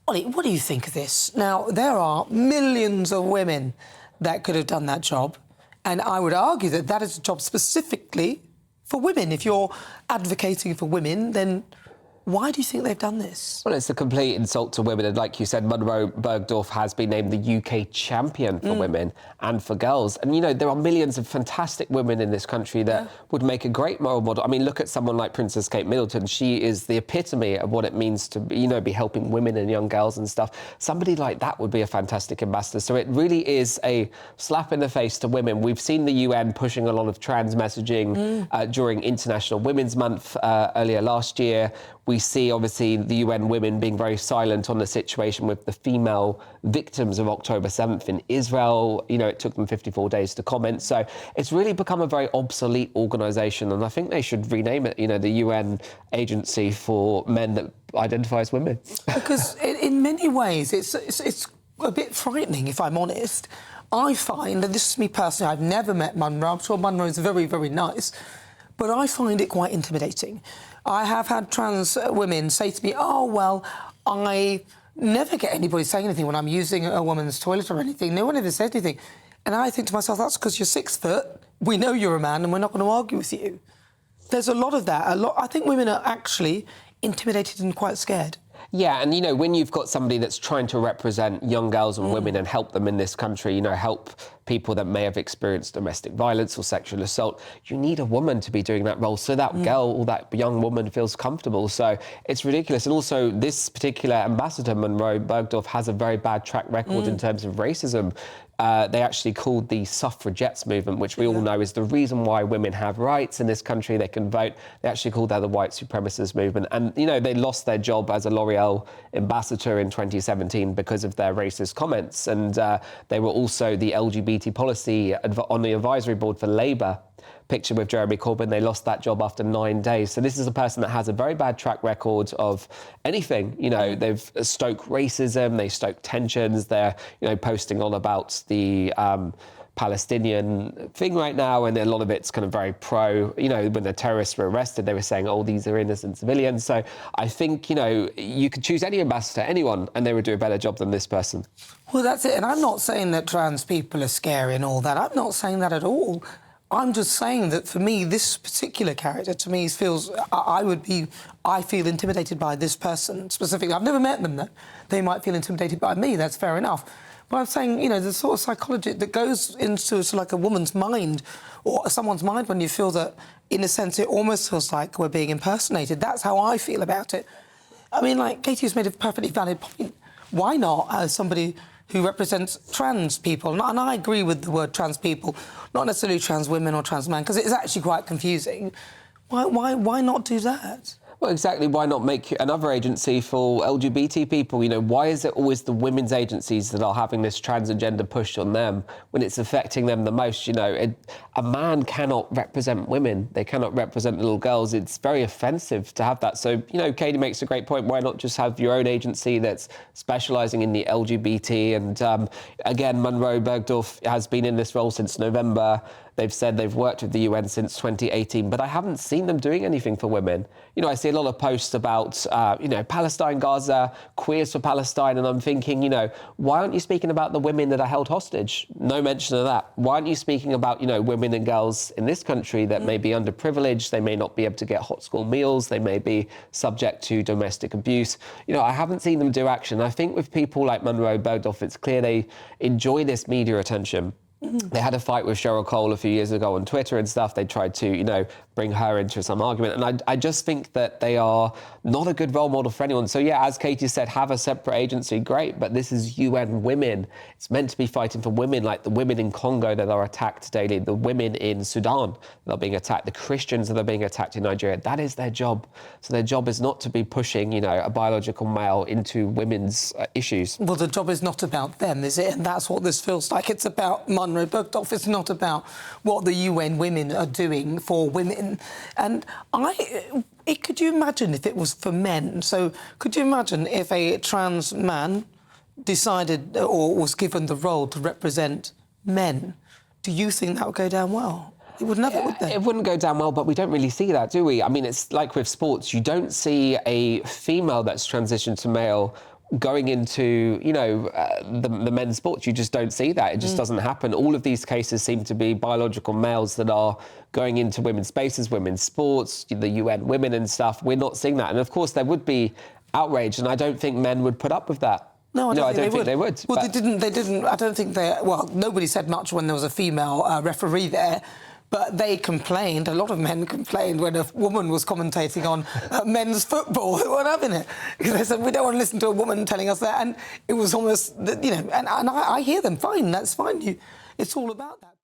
Oli, what do you think of this? Now, there are millions of women that could have done that job, and I would argue that that is a job specifically for women. If you're advocating for women, then why do you think they've done this? Well, it's a complete insult to women. And like you said, Monroe Bergdorf has been named the UK champion for women and for girls. And, you know, there are millions of fantastic women in this country that would make a great role model. I mean, look at someone like Princess Kate Middleton. She is the epitome of what it means to, you know, be helping women and young girls and stuff. Somebody like that would be a fantastic ambassador. So it really is a slap in the face to women. We've seen the UN pushing a lot of trans messaging during International Women's Month earlier last year. We see, obviously, the UN Women being very silent on the situation with the female victims of October 7th in Israel. You know, it took them 54 days to comment. So it's really become a very obsolete organisation, and I think they should rename it, you know, the UN Agency for Men that identify as women. Because in many ways, it's a bit frightening, if I'm honest. I find, and this is me personally, I've never met Monroe. I'm sure Monroe is very, very nice, but I find it quite intimidating. I have had trans women say to me, oh, well, I never get anybody saying anything when I'm using a woman's toilet or anything. No one ever says anything. And I think to myself, that's because you're 6 foot, we know you're a man, and we're not going to argue with you. There's a lot of that. I think women are actually intimidated and quite scared. Yeah, and, you know, when you've got somebody that's trying to represent young girls and women and help them in this country, you know, help people that may have experienced domestic violence or sexual assault, you need a woman to be doing that role so that girl or that young woman feels comfortable. So it's ridiculous. And also, this particular ambassador, Monroe Bergdorf, has a very bad track record in terms of racism. They actually called the suffragettes movement, which we all know is the reason why women have rights in this country, they can vote. They actually called that the white supremacist movement. And, you know, they lost their job as a L'Oreal ambassador in 2017 because of their racist comments. And they were also the LGBT policy on the advisory board for Labour. Picture with Jeremy Corbyn, they lost that job after 9 days. So this is a person that has a very bad track record of anything. You know, they've stoked racism, they stoke tensions, they're, you know, posting on about the Palestinian thing right now, and a lot of it's kind of very pro. You know, when the terrorists were arrested, they were saying, oh, these are innocent civilians. So I think, you know, you could choose any ambassador, anyone, and they would do a better job than this person. Well, that's it. And I'm not saying that trans people are scary and all that. I'm not saying that at all. I'm just saying that for me, this particular character, to me, feels... I feel intimidated by this person specifically. I've never met them, though. They might feel intimidated by me, that's fair enough. But I'm saying, you know, the sort of psychology that goes into like a woman's mind or someone's mind when you feel that, in a sense, it almost feels like we're being impersonated. That's how I feel about it. I mean, like, Katie's made a perfectly valid point. Why not, as somebody who represents trans people? And I agree with the word trans people, not necessarily trans women or trans men, because it's actually quite confusing. Why not do that? Well, exactly. Why not make another agency for LGBT people? You know, why is it always the women's agencies that are having this trans agenda pushed on them when it's affecting them the most? You know, a man cannot represent women. They cannot represent little girls. It's very offensive to have that. So, you know, Katie makes a great point. Why not just have your own agency that's specialising in the LGBT? And again, Monroe Bergdorf has been in this role since November. They've said they've worked with the UN since 2018, but I haven't seen them doing anything for women. You know, I see a lot of posts about, you know, Palestine, Gaza, queers for Palestine, and I'm thinking, you know, why aren't you speaking about the women that are held hostage? No mention of that. Why aren't you speaking about, you know, women and girls in this country that may be underprivileged, they may not be able to get hot school meals, they may be subject to domestic abuse. You know, I haven't seen them do action. I think with people like Monroe Bergdorf, it's clear they enjoy this media attention. They had a fight with Cheryl Cole a few years ago on Twitter and stuff. They tried to, you know, bring her into some argument. And I just think that they are not a good role model for anyone. So, yeah, as Katie said, have a separate agency, great. But this is UN Women. It's meant to be fighting for women, like the women in Congo that are attacked daily, the women in Sudan that are being attacked, the Christians that are being attacked in Nigeria. That is their job. So their job is not to be pushing, you know, a biological male into women's issues. Well, the job is not about them, is it? And that's what this feels like. It's about Monroe Bergdorf. It's not about what the UN Women are doing for women. And could you imagine if it was for men? So could you imagine if a trans man decided or was given the role to represent men? Do you think that would go down well? It would never, would they? It wouldn't go down well, but we don't really see that, do we? I mean, it's like with sports. You don't see a female that's transitioned to male going into, you know, the men's sports. You just don't see that. It just doesn't happen. All of these cases seem to be biological males that are going into women's spaces, women's sports, the UN Women and stuff. We're not seeing that. And of course there would be outrage, and I don't think men would put up with that. No, I don't think they would. Well, but they didn't. I don't think they. Well, nobody said much when there was a female referee there, but they complained. A lot of men complained when a woman was commentating on men's football. They weren't having it because they said we don't want to listen to a woman telling us that, and it was almost, you know. And I hear them. Fine, that's fine. It's all about that.